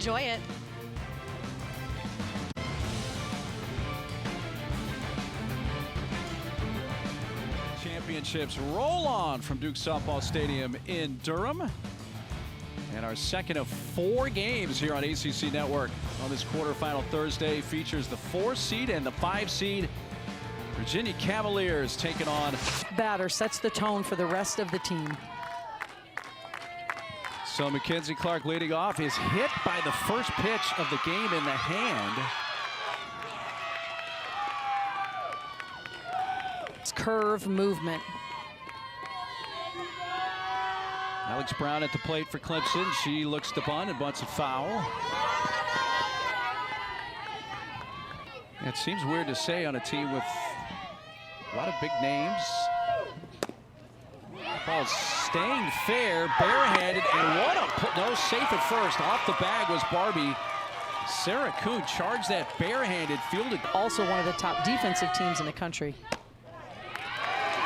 enjoy it. Championships roll on from Duke Softball Stadium in Durham. And our second of 4 games here on ACC Network on this quarterfinal Thursday features the 4 seed and the 5 seed Virginia Cavaliers taking on. Batter sets the tone for the rest of the team. So Mackenzie Clark leading off is hit by the first pitch of the game in the hand. It's curve movement. Alex Brown at the plate for Clemson. She looks to bunt and bunts a foul. It seems weird to say on a team with a lot of big names. Ball staying fair, barehanded, and what a no, safe at first. Off the bag was Barbie. Sarah Kuhn charged that barehanded, fielded. Also one of the top defensive teams in the country.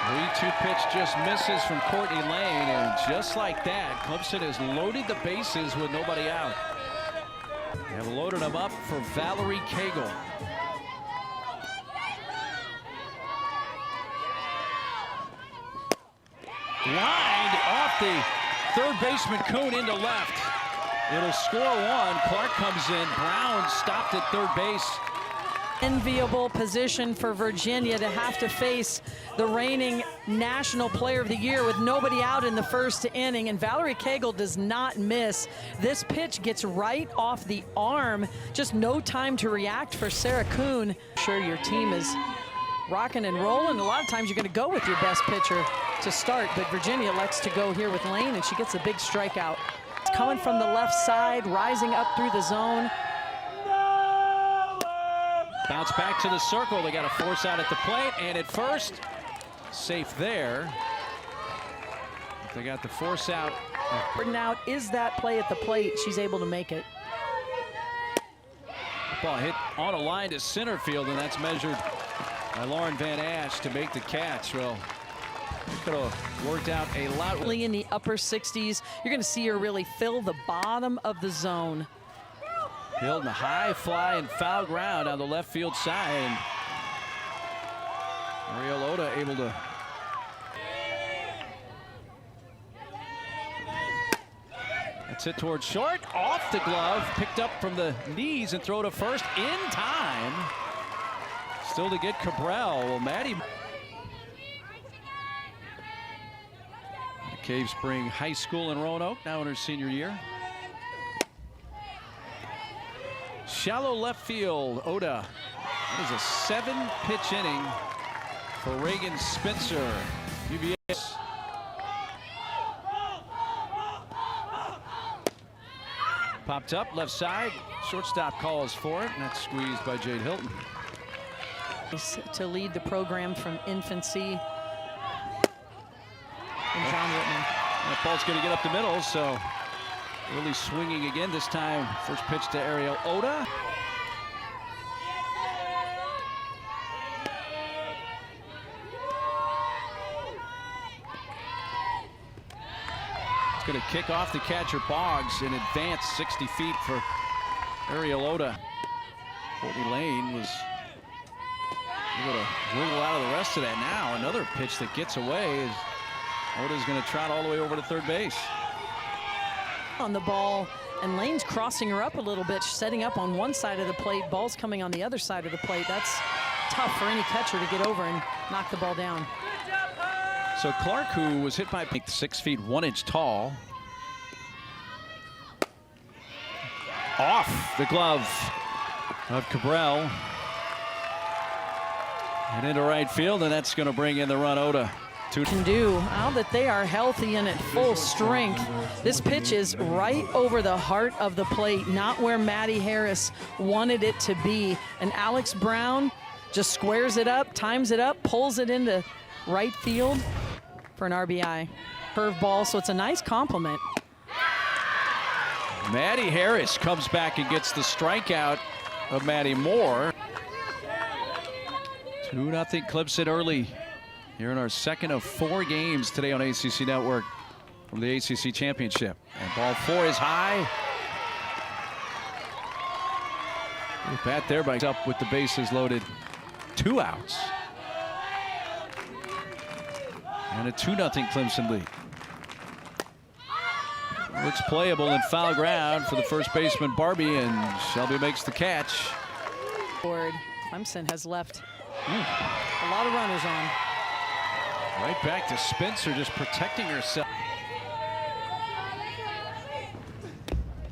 3-2 pitch just misses from Courtney Lane, and just like that, Clemson has loaded the bases with nobody out. They have loaded them up for Valerie Cagle. Lined off the third baseman Kuhn into left. It'll score 1. Clark comes in. Brown stopped at third base. Enviable position for Virginia to have to face the reigning National Player of the Year with nobody out in the first inning, and Valerie Cagle does not miss. This pitch gets right off the arm. Just no time to react for Sarah Kuhn. Sure, your team is rocking and rolling. A lot of times you're going to go with your best pitcher to start, but Virginia elects to go here with Lane, and she gets a big strikeout. It's coming from the left side, rising up through the zone. Bounce back to the circle. They got a force out at the plate, and at first, safe there. They got the force out. Now, is that play at the plate? She's able to make it. Ball hit on a line to center field, and that's measured by Lauren Van Asch to make the catch. Well, it could have worked out a lot. In the upper 60s, you're going to see her really fill the bottom of the zone. Building a high fly and foul ground on the left field side. Ariel Oda able to. That's it towards short. Off the glove. Picked up from the knees and throw to first in time. Still to get Cabral. Well, Maddie. Cave Spring High School in Roanoke, now in her senior year. Shallow left field, Oda. That is a 7-pitch inning for Reagan Spencer, UVS. Popped up, left side. Shortstop calls for it, and that's squeezed by Jade Hilton. To lead the program from infancy. And John Whitman. That ball's going to get up the middle, so really swinging again this time. First pitch to Ariel Oda. It's going to kick off the catcher Boggs in advance 60 feet for Ariel Oda. Courtney Lane was able to wiggle out of the rest of that. Now another pitch that gets away. Oda's going to trot all the way over to third base. On the ball, and Lane's crossing her up a little bit, setting up on one side of the plate. Ball's coming on the other side of the plate. That's tough for any catcher to get over and knock the ball down. So Clark, who was hit by 6 feet 1 inch tall. Off the glove of Cabral. And into right field, and that's going to bring in the run Oda. Can do now that they are healthy and at full strength. This pitch is right over the heart of the plate, not where Maddie Harris wanted it to be. And Alex Brown just squares it up, times it up, pulls it into right field for an RBI. Curveball, so it's a nice compliment. Maddie Harris comes back and gets the strikeout of Maddie Moore. 2-0 Clemson early. Here in our second of 4 games today on ACC Network from the ACC Championship. And ball 4 is high. Bat there by up with the bases loaded. 2 outs. And a 2-0 Clemson lead. Looks playable in foul ground for the first baseman Barbie, and Shelby makes the catch. Clemson has left a lot of runners on. Right back to Spencer, just protecting herself.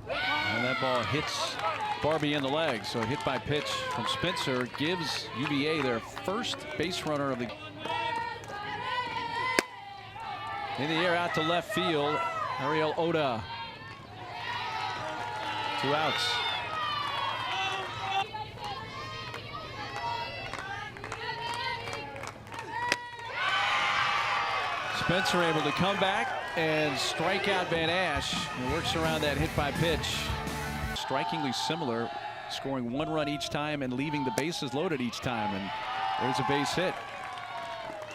And that ball hits Barbie in the leg, so a hit by pitch from Spencer gives UVA their first base runner of the. In the air out to left field, Ariel Oda. 2 outs. Spencer able to come back and strike out Van Ash. He works around that hit by pitch. Strikingly similar, scoring 1 run each time and leaving the bases loaded each time. And there's a base hit.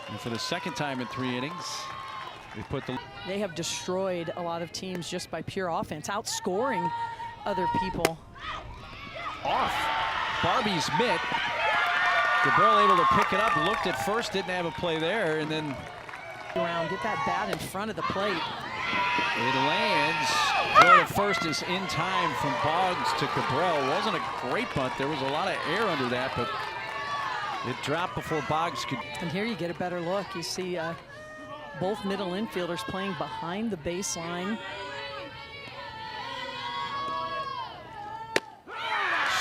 And for the second time in 3 innings, they have destroyed a lot of teams just by pure offense, outscoring other people. Off Barbie's mitt. Cabral able to pick it up, looked at first, didn't have a play there, and then around, get that bat in front of the plate. It lands. Throw to first is in time from Boggs to Cabral. Wasn't a great bunt. There was a lot of air under that, but it dropped before Boggs could. And here you get a better look. You see both middle infielders playing behind the baseline.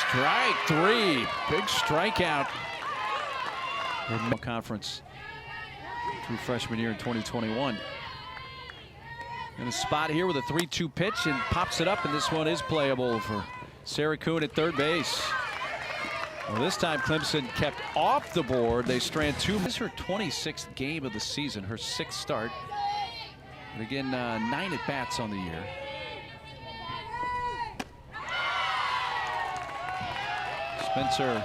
Strike 3. Big strikeout. Conference. True freshman year in 2021. In a spot here with a 3-2 pitch and pops it up, and this one is playable for Sarah Kuhn at third base. Well, this time Clemson kept off the board. They strand 2. This is her 26th game of the season, her 6th start. And again, 9 at-bats on the year. Spencer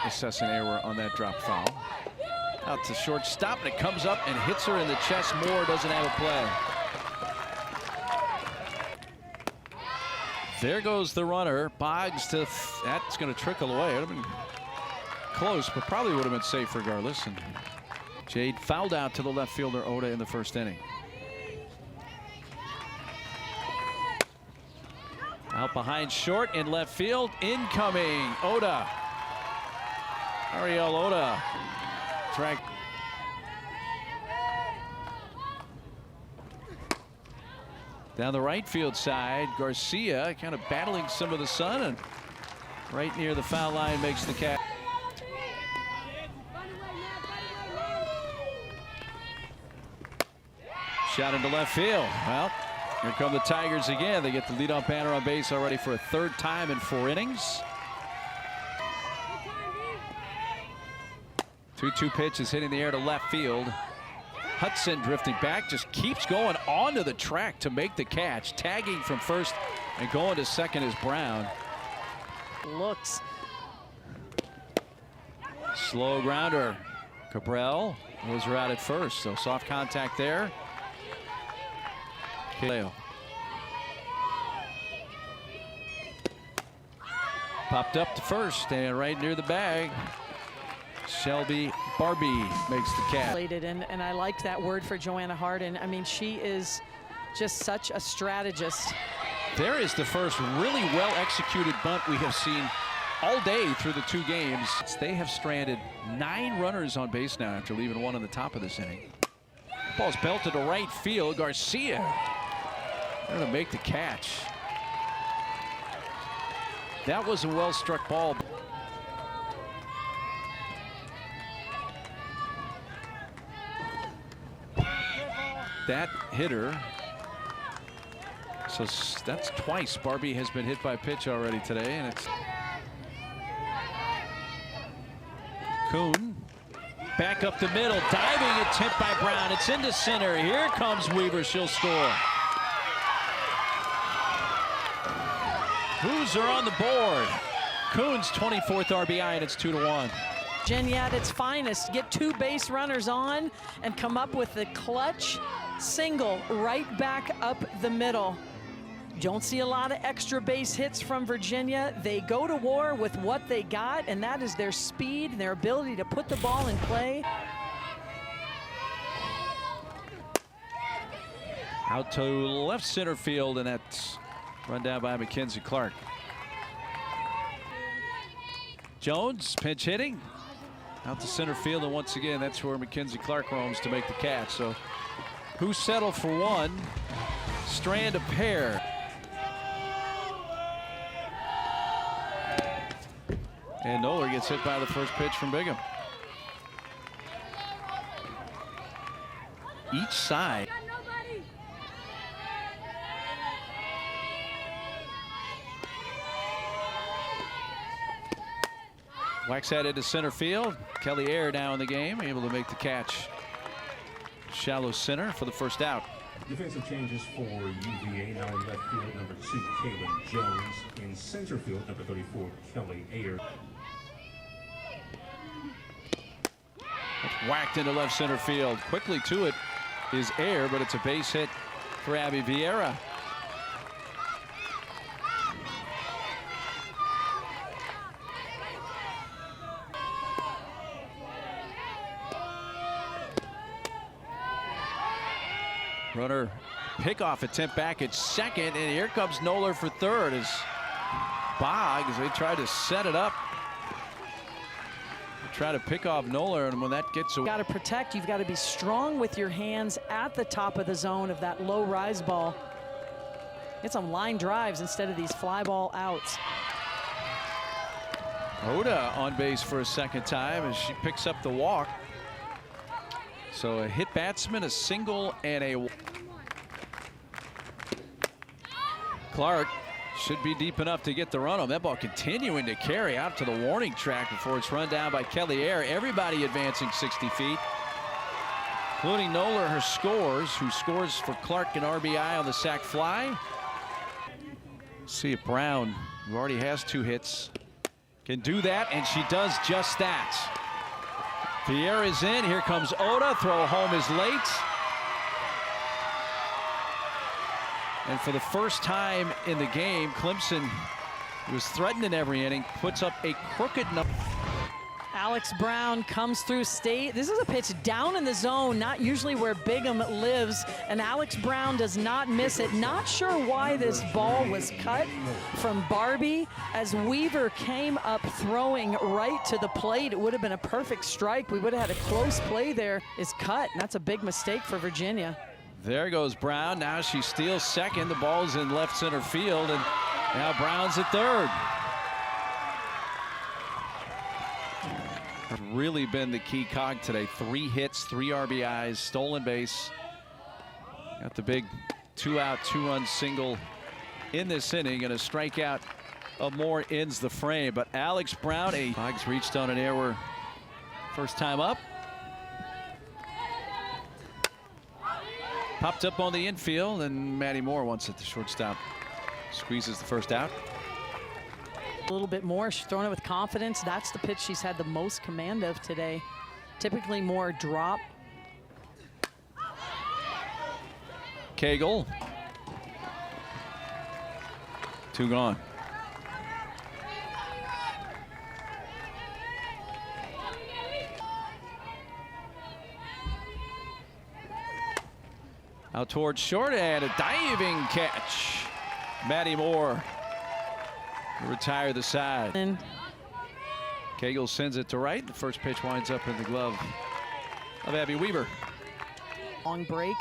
assessing error on that drop foul. Out to shortstop, and it comes up and hits her in the chest. Moore doesn't have a play. There goes the runner. Boggs to that's going to trickle away. It would have been close, but probably would have been safe regardless. And Jade fouled out to the left fielder Oda in the first inning. Out behind short in left field. Incoming Oda. Ariel Oda. Track. Down the right field side, Garcia kind of battling some of the sun, and right near the foul line makes the catch. Shot into left field. Well, here come the Tigers again. They get the leadoff batter on base already for a 3rd time in 4 innings. 2-2 pitch is hitting the air to left field. Hudson drifting back, just keeps going onto the track to make the catch. Tagging from first and going to second is Brown. Looks. Slow grounder. Cabral was her out at first, so soft contact there. Kaleo. Popped up to first and right near the bag. Shelby Barbie makes the catch. And I liked that word for Joanna Harden. I mean, she is just such a strategist. There is the first really well executed bunt we have seen all day through the 2 games. They have stranded 9 runners on base now after leaving 1 on the top of this inning. Ball's belted to right field. Garcia going to make the catch. That was a well struck ball. That hitter. So that's twice Barbie has been hit by pitch already today, and it's Kuhn back up the middle, diving attempt by Brown. It's into center. Here comes Weaver. She'll score. Hoosier on the board. Kuhn's 24th RBI, and it's 2-1. Virginia at its finest. Get 2 base runners on and come up with the clutch single right back up the middle. Don't see a lot of extra base hits from Virginia. They go to war with what they got, and that is their speed and their ability to put the ball in play. Out to left center field, and that's run down by Mackenzie Clark. Jones pinch hitting out to center field, and once again that's where Mackenzie Clark roams to make the catch. So who settled for one? Strand a pair. And Noller gets hit by the first pitch from Bigham. Each side. Whacks that into center field. Kelly Ayer now in the game, able to make the catch. Shallow center for the first out. Defensive changes for UVA. Now in left field, number 2, Kaylin Jones. In center field, number 34, Kelly Ayer. Whacked into left center field. Quickly to it is Ayer, but it's a base hit for Abby Vieira. Runner pickoff attempt back at second, and here comes Noller for third as Boggs, they try to set it up. They try to pick off Noller, and when that gets away. You've got to protect, you've got to be strong with your hands at the top of the zone of that low rise ball. Get some line drives instead of these fly ball outs. Oda on base for a second time as she picks up the walk. So a hit batsman, a single, and a Clark should be deep enough to get the run on. That ball continuing to carry out to the warning track before it's run down by Kelly Ayer. Everybody advancing 60 feet, including Noller, her scores, who scores for Clark an RBI on the sac fly. See if Brown, who already has 2 hits, can do that, and she does just that. Vieira is in. Here comes Oda. Throw home is late. And for the first time in the game, Clemson, who was threatened in every inning, puts up a crooked number. Alex Brown comes through state. This is a pitch down in the zone, not usually where Bigham lives, and Alex Brown does not miss it. Not sure why this ball was cut from Barbie. As Weaver came up throwing right to the plate, it would have been a perfect strike. We would have had a close play there. Is cut, and that's a big mistake for Virginia. There goes Brown. Now she steals second. The ball's in left center field, and now Brown's at third. Really been the key cog today. 3 hits, 3 RBIs, stolen base. Got the big 2-out, 2-run single in this inning, and a strikeout of more ends the frame. But Alex Brown, Boggs reached on an error first time up. Popped up on the infield, and Maddie Moore wants it. The shortstop squeezes the first out. A little bit more. She's throwing it with confidence. That's the pitch she's had the most command of today. Typically more drop. Cagle. 2 gone. Out towards short, and a diving catch. Maddie Moore to retire the side. And Cagle sends it to right. The first pitch winds up in the glove of Abby Weaver. long break.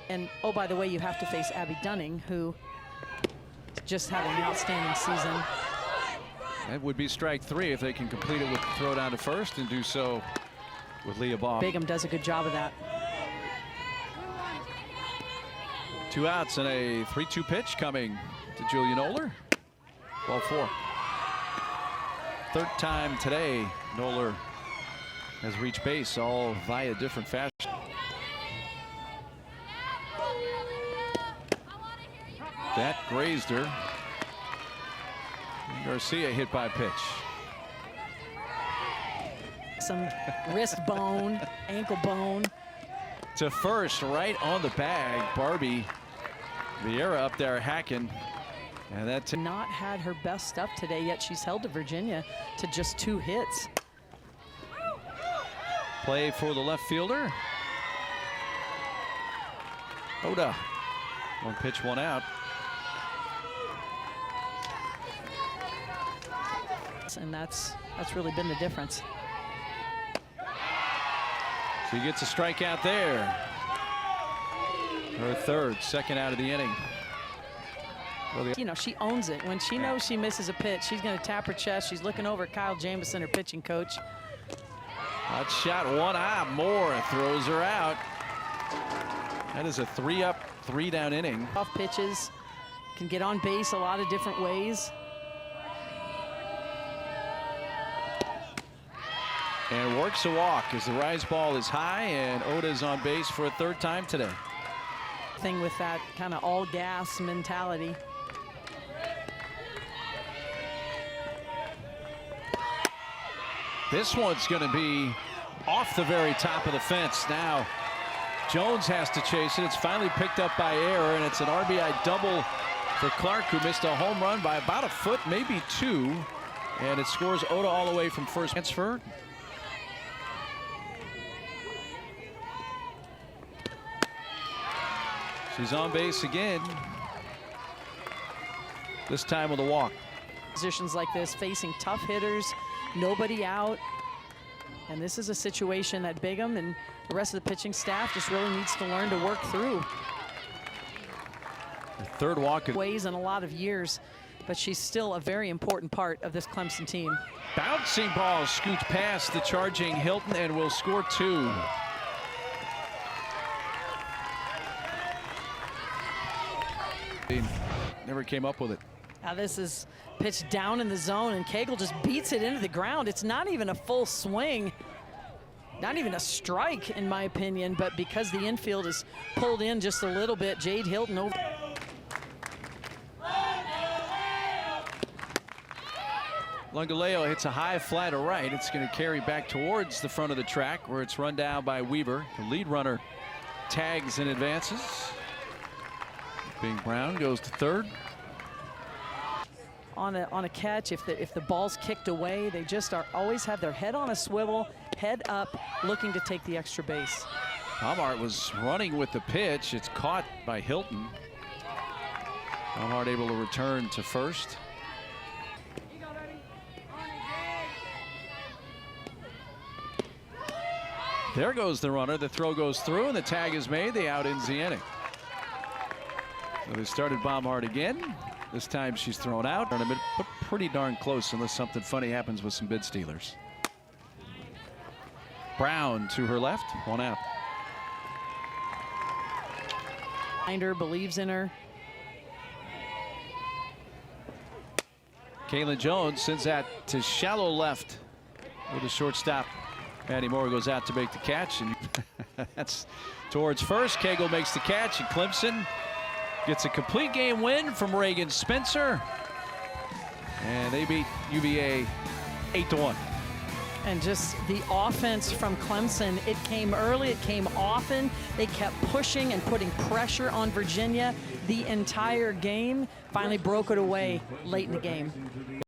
And oh, by the way, you have to face Abby Dunning, who just had an outstanding season. That would be strike 3 if they can complete it with the throw down to first and do so with Leah Baugh. Bigham does a good job of that. 2 outs and a 3-2 pitch coming to Julia Noller. Ball 4. Third time today, Noller has reached base, all via different fashion. That grazed her. Garcia hit by pitch. Some wrist bone, ankle bone. To first, right on the bag. Barbie Vieira up there hacking. And that not had her best stuff today, yet she's held to Virginia to just 2 hits. play for the left fielder. Oda. 1 pitch, 1 out. And that's really been the difference. She gets a strikeout there. Her third, second out of the inning. You know, she owns it. When she knows she misses a pitch, she's going to tap her chest. She's looking over at Kyle Jamison, her pitching coach. Hot shot, 1 eye. Moore throws her out. That is a 3-up, 3-down inning. Off pitches, can get on base a lot of different ways. And works a walk as the rise ball is high, and Oda's on base for a 3rd time today. Thing with that kind of all gas mentality. This one's going to be off the very top of the fence. Now Jones has to chase it. It's finally picked up by Air, and it's an RBI double for Clark, who missed a home run by about a foot, maybe 2. And it scores Oda all the way from first. Transfer. She's on base again. This time with a walk. Positions like this, facing tough hitters, nobody out. And this is a situation that Bigham and the rest of the pitching staff just really needs to learn to work through. The 3rd walk. Ways in a lot of years, but she's still a very important part of this Clemson team. Bouncing ball scoots past the charging Hilton and will score 2. They never came up with it. Now this is pitched down in the zone, and Cagle just beats it into the ground. It's not even a full swing, not even a strike in my opinion, but because the infield is pulled in just a little bit, Jade Hilton over. Lungaleo hits a high fly to right. It's going to carry back towards the front of the track, where it's run down by Weaver. The lead runner tags and advances. Bing Brown goes to 3rd. On a catch, if the ball's kicked away, they just always have their head on a swivel, head up, looking to take the extra base. Palmart was running with the pitch. It's caught by Hilton. Palmart able to return to first. There goes the runner. The throw goes through, and the tag is made. The out ends the inning. So they started Baumhart again. This time she's thrown out. Tournament, but pretty darn close, unless something funny happens with some bid stealers. Brown to her left, 1 out. Finder believes in her. Kaylin Jones sends that to shallow left with a shortstop. Maddie Moore goes out to make the catch, and that's towards first. Cagle makes the catch, and Clemson gets a complete game win from Reagan Spencer. And they beat UVA 8-1. And just the offense from Clemson, it came early, it came often. They kept pushing and putting pressure on Virginia the entire game. Finally broke it away late in the game.